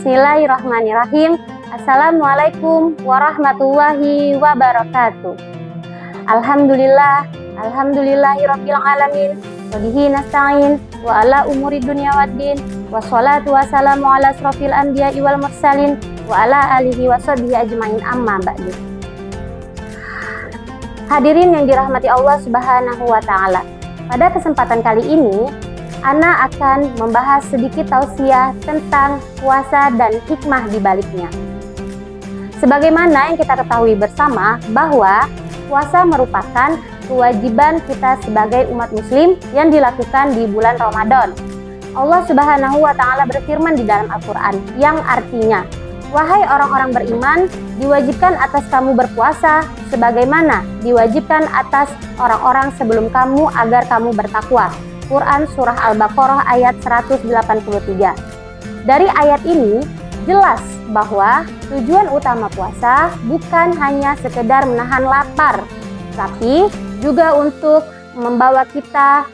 Bismillahirrahmanirrahim. Assalamualaikum warahmatullahi wabarakatuh. Alhamdulillah, alhamdulillahirabbil alamin. Wabihi nasta'in wa ala umuri dunya waddin. Wassalatu wassalamu ala asrofil anbiya'i wal mursalin wa ala alihi wa sahbihi ajmain, amma ba'du. Hadirin yang dirahmati Allah Subhanahu wa taala. Pada kesempatan kali ini, Ana akan membahas sedikit tausiah tentang puasa dan hikmah di baliknya. Sebagaimana yang kita ketahui bersama bahwa puasa merupakan kewajiban kita sebagai umat muslim yang dilakukan di bulan Ramadan. Allah Subhanahu wa taala berfirman di dalam Al-Qur'an yang artinya, "Wahai orang-orang beriman, diwajibkan atas kamu berpuasa sebagaimana diwajibkan atas orang-orang sebelum kamu agar kamu bertakwa." Quran Surah Al-Baqarah ayat 183. Dari ayat ini jelas bahwa tujuan utama puasa bukan hanya sekedar menahan lapar, tapi juga untuk membawa kita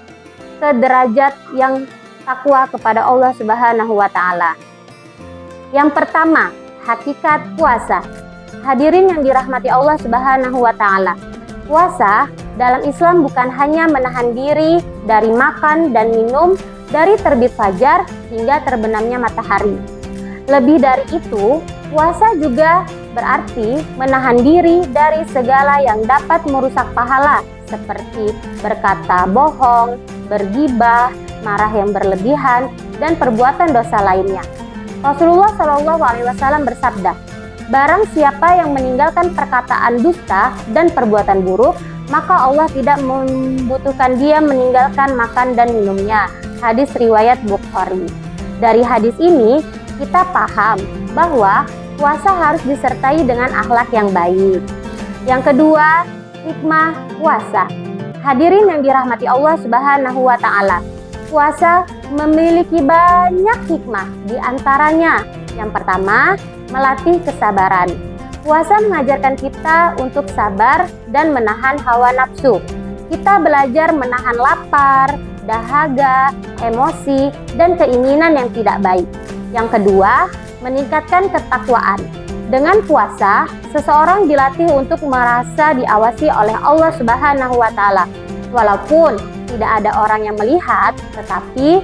ke derajat yang takwa kepada Allah Subhanahu wa taala. Yang pertama, hakikat puasa. Hadirin yang dirahmati Allah Subhanahu wa taala. Puasa dalam Islam bukan hanya menahan diri dari makan dan minum dari terbit fajar hingga terbenamnya matahari. Lebih dari itu, puasa juga berarti menahan diri dari segala yang dapat merusak pahala seperti berkata bohong, bergibah, marah yang berlebihan, dan perbuatan dosa lainnya. Rasulullah SAW bersabda, "Barang siapa yang meninggalkan perkataan dusta dan perbuatan buruk, maka Allah tidak membutuhkan dia meninggalkan makan dan minumnya." Hadis riwayat Bukhari. Dari hadis ini, kita paham bahwa puasa harus disertai dengan akhlak yang baik. Yang kedua, hikmah puasa. Hadirin yang dirahmati Allah Subhanahu wa taala. Puasa memiliki banyak hikmah, di antaranya yang pertama, melatih kesabaran. Puasa mengajarkan kita untuk sabar dan menahan hawa nafsu. Kita belajar menahan lapar, dahaga, emosi, dan keinginan yang tidak baik. Yang kedua, meningkatkan ketakwaan. Dengan puasa, seseorang dilatih untuk merasa diawasi oleh Allah Subhanahu wa taala. Walaupun tidak ada orang yang melihat, tetapi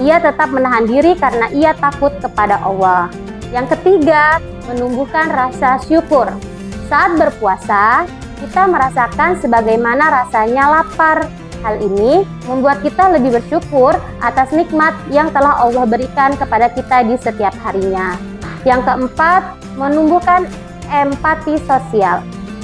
ia tetap menahan diri karena ia takut kepada Allah. Yang ketiga, menumbuhkan rasa syukur. Saat berpuasa, kita merasakan sebagaimana rasanya lapar. Hal ini membuat kita lebih bersyukur atas nikmat yang telah Allah berikan kepada kita di setiap harinya. Yang keempat, menumbuhkan empati sosial.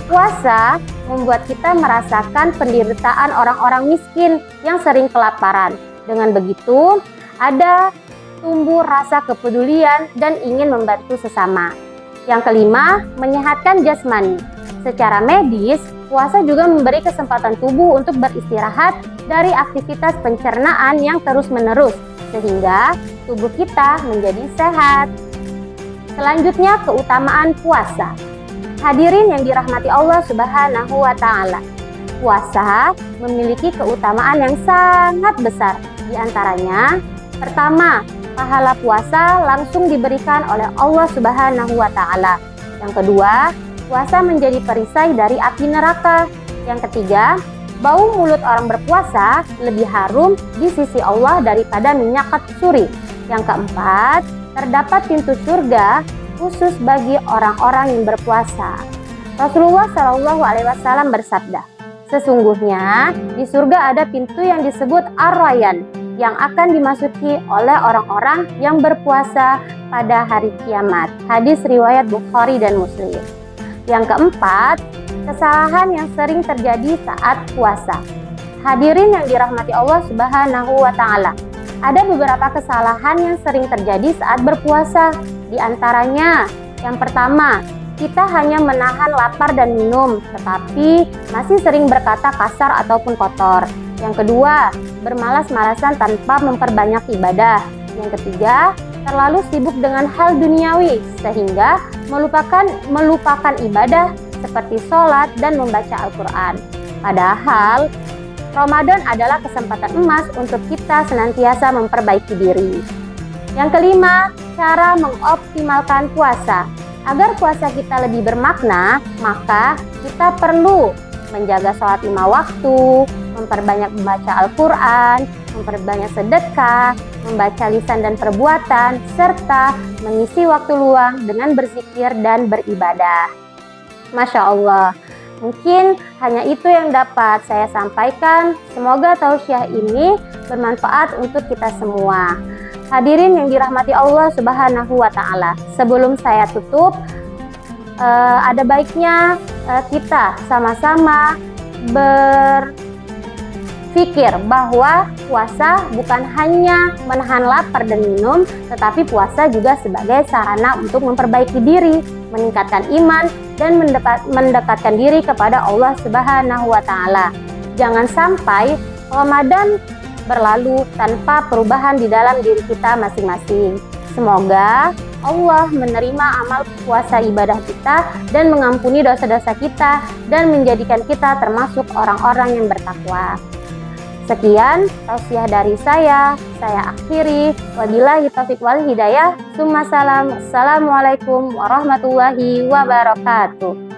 Puasa membuat kita merasakan penderitaan orang-orang miskin yang sering kelaparan. Dengan begitu, ada tumbuh rasa kepedulian dan ingin membantu sesama. Yang kelima, menyehatkan jasmani. Secara medis, puasa juga memberi kesempatan tubuh untuk beristirahat dari aktivitas pencernaan yang terus-menerus, sehingga tubuh kita menjadi sehat. Selanjutnya, keutamaan puasa. Hadirin yang dirahmati Allah Subhanahu wa taala. Puasa memiliki keutamaan yang sangat besar. Di antaranya, pertama, pahala puasa langsung diberikan oleh Allah Subhanahu wa taala. Yang kedua, puasa menjadi perisai dari api neraka. Yang ketiga, bau mulut orang berpuasa lebih harum di sisi Allah daripada minyak kasturi. Yang keempat, terdapat pintu surga khusus bagi orang-orang yang berpuasa. Rasulullah SAW bersabda, "Sesungguhnya di surga ada pintu yang disebut Ar-Rayyan yang akan dimasuki oleh orang-orang yang berpuasa pada hari kiamat." Hadis riwayat Bukhari dan Muslim. Yang keempat, kesalahan yang sering terjadi saat puasa. Hadirin yang dirahmati Allah Subhanahu wa taala. Ada beberapa kesalahan yang sering terjadi saat berpuasa. Di antaranya, yang pertama, kita hanya menahan lapar dan minum, tetapi masih sering berkata kasar ataupun kotor. Yang kedua, bermalas-malasan tanpa memperbanyak ibadah. Yang ketiga, terlalu sibuk dengan hal duniawi sehingga melupakan ibadah seperti sholat dan membaca Al-Quran. Padahal Ramadan adalah kesempatan emas untuk kita senantiasa memperbaiki diri. Yang kelima, cara mengoptimalkan puasa. Agar puasa kita lebih bermakna, maka kita perlu menjaga sholat 5 waktu, memperbanyak membaca Al-Quran, memperbanyak sedekah, membaca lisan dan perbuatan, serta mengisi waktu luang dengan berzikir dan beribadah. Masya Allah, mungkin hanya itu yang dapat saya sampaikan. Semoga tausiah ini bermanfaat untuk kita semua. Hadirin yang dirahmati Allah Subhanahu wa Ta'ala, sebelum saya tutup, ada baiknya kita sama-sama berpikir bahwa puasa bukan hanya menahan lapar dan minum, tetapi puasa juga sebagai sarana untuk memperbaiki diri, meningkatkan iman, dan mendekatkan diri kepada Allah Subhanahu wa Ta'ala. Jangan sampai Ramadan berlalu tanpa perubahan di dalam diri kita masing-masing. Semoga Allah menerima amal puasa ibadah kita dan mengampuni dosa-dosa kita dan menjadikan kita termasuk orang-orang yang bertakwa. Sekian tausiah dari saya akhiri. Wabillahi taufiq wal hidayah. Summa salam. Assalamualaikum warahmatullahi wabarakatuh.